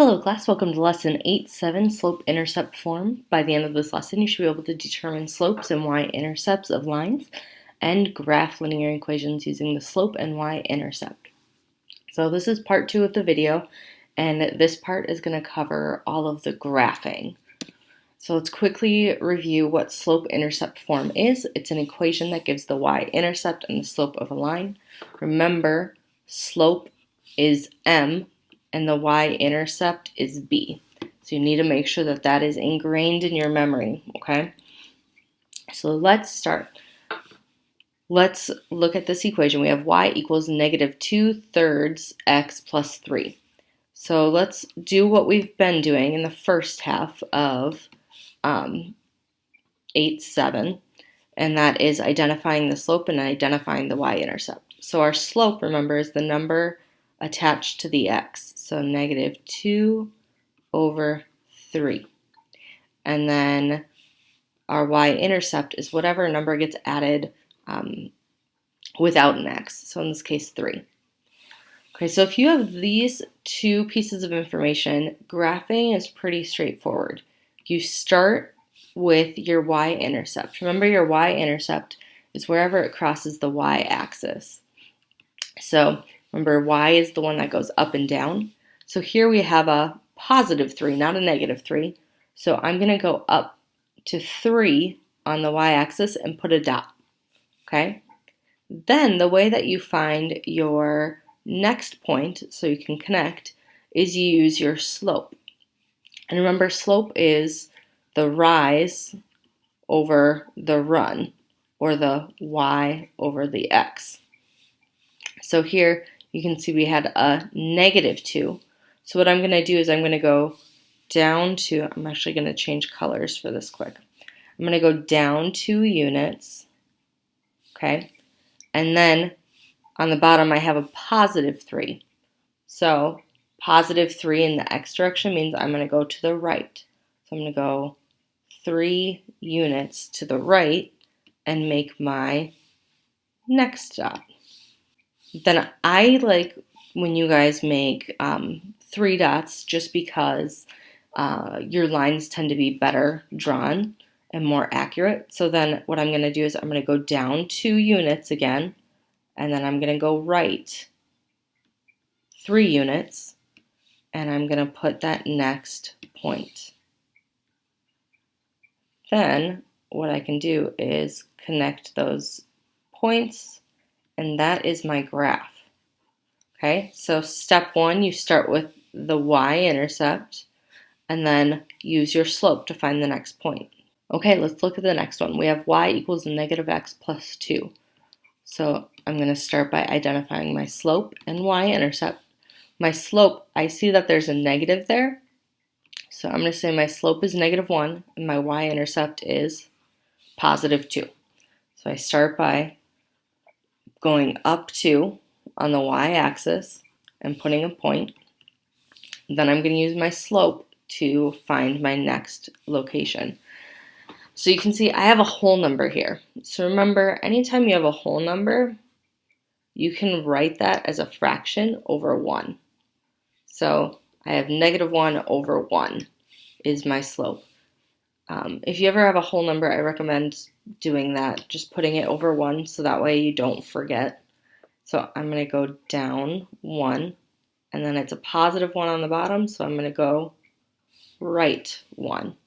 Hello class, welcome to lesson 8-7, slope-intercept form. By the end of this lesson, you should be able to determine slopes and y-intercepts of lines and graph linear equations using the slope and y-intercept. So this is part 2 of the video, and this part is going to cover all of the graphing. So let's quickly review what slope-intercept form is. It's an equation that gives the y-intercept and the slope of a line. Remember, slope is m, and the y-intercept is b. So you need to make sure that that is ingrained in your memory, okay? So let's start. Let's look at this equation. We have y equals negative 2/3 x plus 3. So let's do what we've been doing in the first half of 8-7, and that is identifying the slope and identifying the y-intercept. So our slope, remember, is the number attached to the x. So negative 2/3. And then our y-intercept is whatever number gets added without an x. So in this case, 3. Okay, so if you have these two pieces of information, graphing is pretty straightforward. You start with your y-intercept. Remember, your y-intercept is wherever it crosses the y-axis. So remember, y is the one that goes up and down. So here we have a positive 3, not a negative 3. So I'm going to go up to 3 on the y-axis and put a dot. Okay? Then the way that you find your next point, so you can connect, is you use your slope. And remember, slope is the rise over the run, or the y over the x. So here you can see we had a negative 2. So what I'm going to do is I'm going to go down to, I'm actually going to change colors for this quick. I'm going to go down 2 units, okay? And then on the bottom I have a positive 3. So positive 3 in the x direction means I'm going to go to the right. So I'm going to go 3 units to the right and make my next dot. Then I like when you guys make 3 dots just because your lines tend to be better drawn and more accurate. So then what I'm going to do is I'm going to go down 2 units again, and then I'm going to go right 3 units, and I'm going to put that next point. Then what I can do is connect those points, and that is my graph. Okay, so step 1, you start with the y-intercept and then use your slope to find the next point. Okay, let's look at the next one. We have y equals negative x plus 2. So I'm going to start by identifying my slope and y-intercept. My slope, I see that there's a negative there. So I'm going to say my slope is negative 1 and my y-intercept is positive 2. So I start by going up 2 on the y-axis and putting a point. Then I'm going to use my slope to find my next location. So you can see I have a whole number here. So remember, anytime you have a whole number, you can write that as a fraction over 1. So I have negative 1 over 1 is my slope. If you ever have a whole number, I recommend doing that, just putting it over 1 so that way you don't forget. So I'm going to go down 1, and then it's a positive 1 on the bottom, so I'm going to go right 1.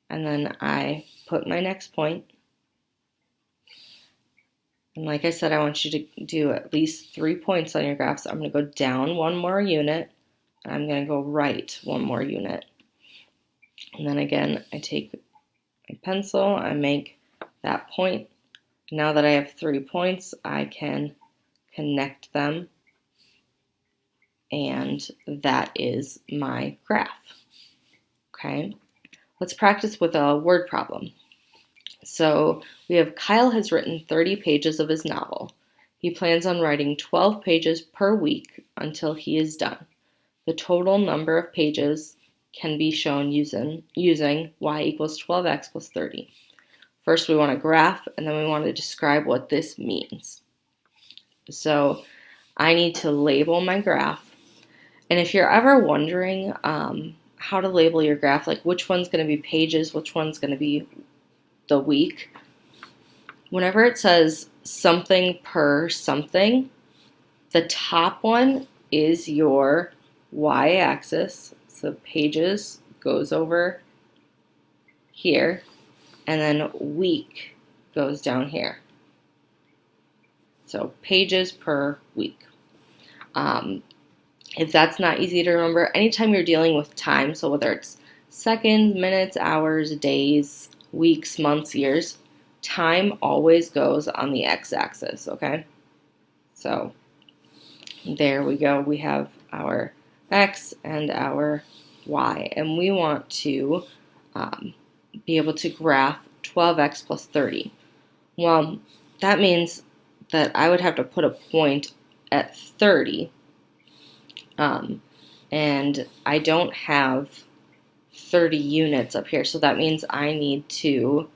And then I put my next point. And like I said, I want you to do at least 3 points on your graph. So I'm going to go down 1 more unit, and I'm going to go right 1 more unit. And then again, I take my pencil, I make that point. Now that I have 3 points, I can connect them, and that is my graph. Okay, let's practice with a word problem. So we have Kyle has written 30 pages of his novel. He plans on writing 12 pages per week until he is done. The total number of pages can be shown using y equals 12x plus 30. First, we want a graph, and then we want to describe what this means. So I need to label my graph. And if you're ever wondering how to label your graph, like which one's going to be pages, which one's going to be the week, whenever it says something per something, the top one is your y-axis. So pages goes over here, and then week goes down here. So pages per week. If that's not easy to remember, anytime you're dealing with time, so whether it's seconds, minutes, hours, days, weeks, months, years, time always goes on the x-axis, okay? So there we go. We have our x and our y, and we want to be able to graph 12x plus 30. Well, that means that I would have to put a point at 30, and I don't have 30 units up here, so that means I need to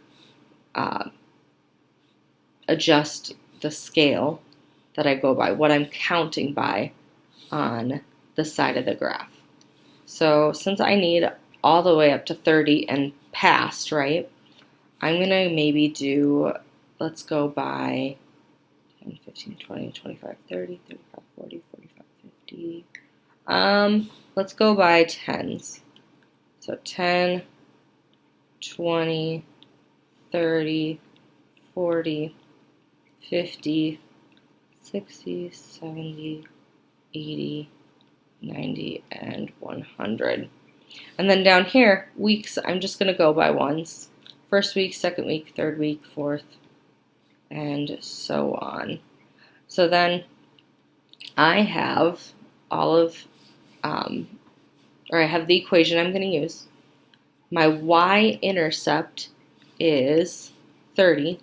adjust the scale that I go by, what I'm counting by on the side of the graph. So since I need all the way up to 30 and past, right, I'm going to maybe do, let's go by 10, 15, 20, 25, 30, 35, 40, 45, 50. Let's go by tens. So 10, 20, 30, 40, 50, 60, 70, 80, 90, and 100. And then down here, weeks, I'm just going to go by ones. First week, second week, third week, fourth, and so on. So then I have all of, or I have the equation I'm going to use. My y-intercept is 30.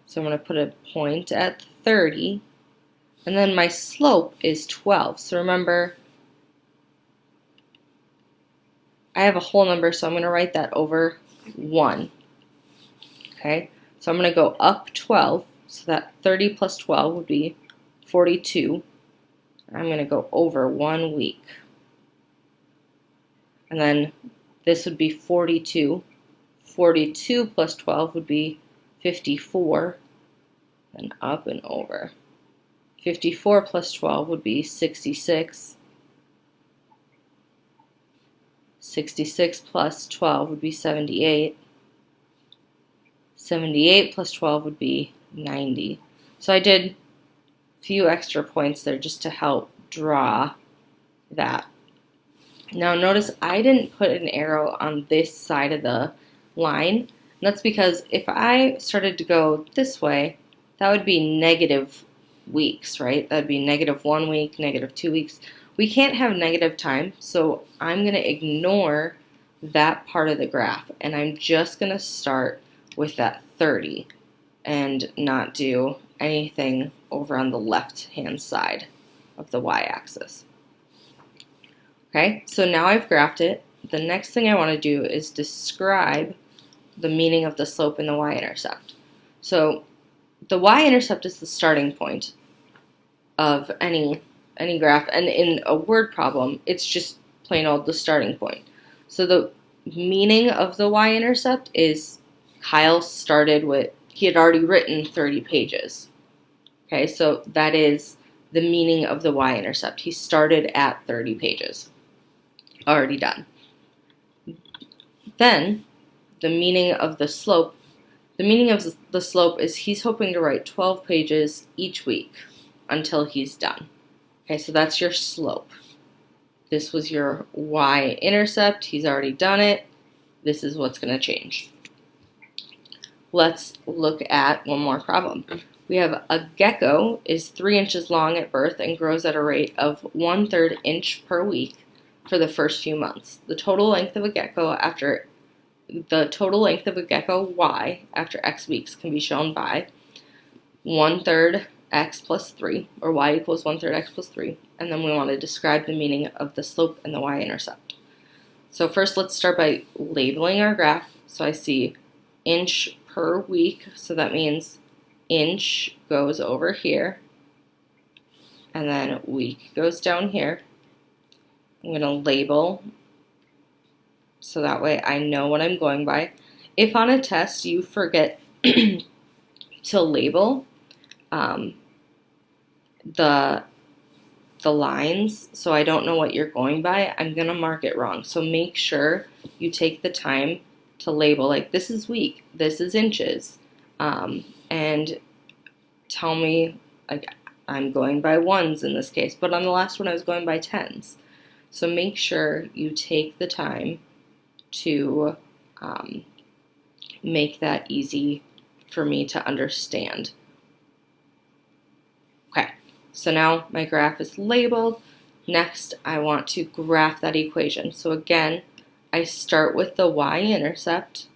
So I'm going to put a point at 30. And then my slope is 12. So remember, I have a whole number, so I'm going to write that over 1. Okay, so I'm going to go up 12. So that 30 plus 12 would be 42. I'm going to go over 1 week. And then this would be 42. 42 plus 12 would be 54. And up and over. 54 plus 12 would be 66. 66 plus 12 would be 78. 78 plus 12 would be 90. So I did a few extra points there just to help draw that. Now notice I didn't put an arrow on this side of the line. And that's because if I started to go this way, that would be negative weeks, right? That would be negative 1 week, negative 2 weeks. We can't have negative time, so I'm going to ignore that part of the graph, and I'm just going to start with that 30 and not do anything over on the left-hand side of the y-axis. Okay, so now I've graphed it. The next thing I want to do is describe the meaning of the slope and the y-intercept. So the y-intercept is the starting point of any graph, and in a word problem, it's just plain old the starting point. So the meaning of the y-intercept is Kyle started with, he had already written 30 pages. Okay, so that is the meaning of the y-intercept. He started at 30 pages. Already done. Then, the meaning of the slope. The meaning of the slope is he's hoping to write 12 pages each week until he's done. Okay, so that's your slope. This was your y-intercept. He's already done it. This is what's going to change. Let's look at one more problem. We have a gecko is 3 inches long at birth and grows at a rate of 1/3 inch per week for the first few months. The total length of a gecko y after x weeks can be shown by 1/3 x plus 3, or y equals 1/3 x plus 3, and then we want to describe the meaning of the slope and the y-intercept. So first let's start by labeling our graph. So I see inch per week, so that means inch goes over here, and then week goes down here. I'm going to label so that way I know what I'm going by. If on a test you forget to label the lines, so I don't know what you're going by, I'm going to mark it wrong. So make sure you take the time to label, like this is week, this is inches, and tell me, like I'm going by ones in this case, but on the last one I was going by tens. So make sure you take the time to make that easy for me to understand. Okay, so now my graph is labeled. Next, I want to graph that equation. So again, I start with the y-intercept.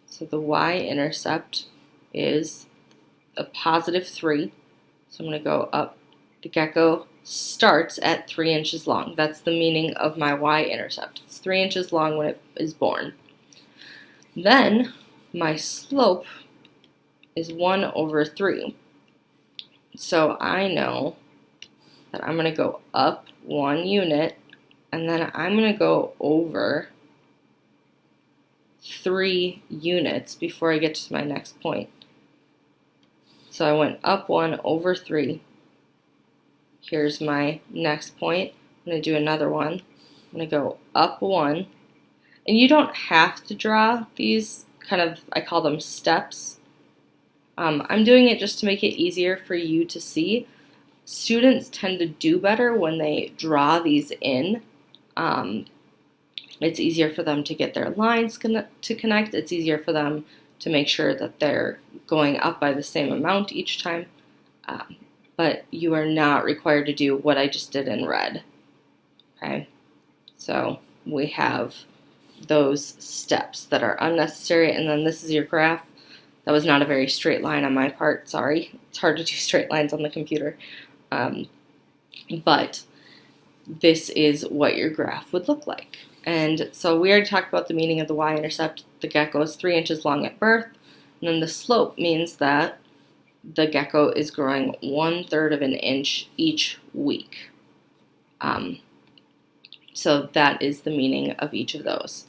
So the y-intercept is a positive 3. So I'm going to go up. The gecko starts at 3 inches long. That's the meaning of my y-intercept. It's 3 inches long when it is born. Then my slope is 1 over 3. So I know that I'm going to go up 1 unit, and then I'm going to go over 3 units before I get to my next point. So I went up 1 over 3. Here's my next point. I'm going to do another one. I'm going to go up 1. And you don't have to draw these kind of, I call them steps. I'm doing it just to make it easier for you to see. Students tend to do better when they draw these in. It's easier for them to get their lines to connect. It's easier for them to make sure that they're going up by the same amount each time. But you are not required to do what I just did in red. Okay, so we have those steps that are unnecessary, and then this is your graph. That was not a very straight line on my part, sorry. It's hard to do straight lines on the computer. But this is what your graph would look like. And so we already talked about the meaning of the y-intercept. The gecko is 3 inches long at birth, and then the slope means that the gecko is growing 1/3 of an inch each week. So that is the meaning of each of those.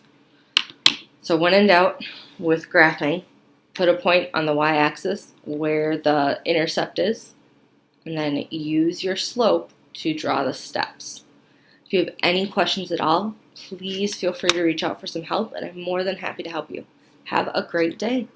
So when in doubt with graphing, put a point on the y-axis where the intercept is, and then use your slope to draw the steps. If you have any questions at all, please feel free to reach out for some help, and I'm more than happy to help you. Have a great day.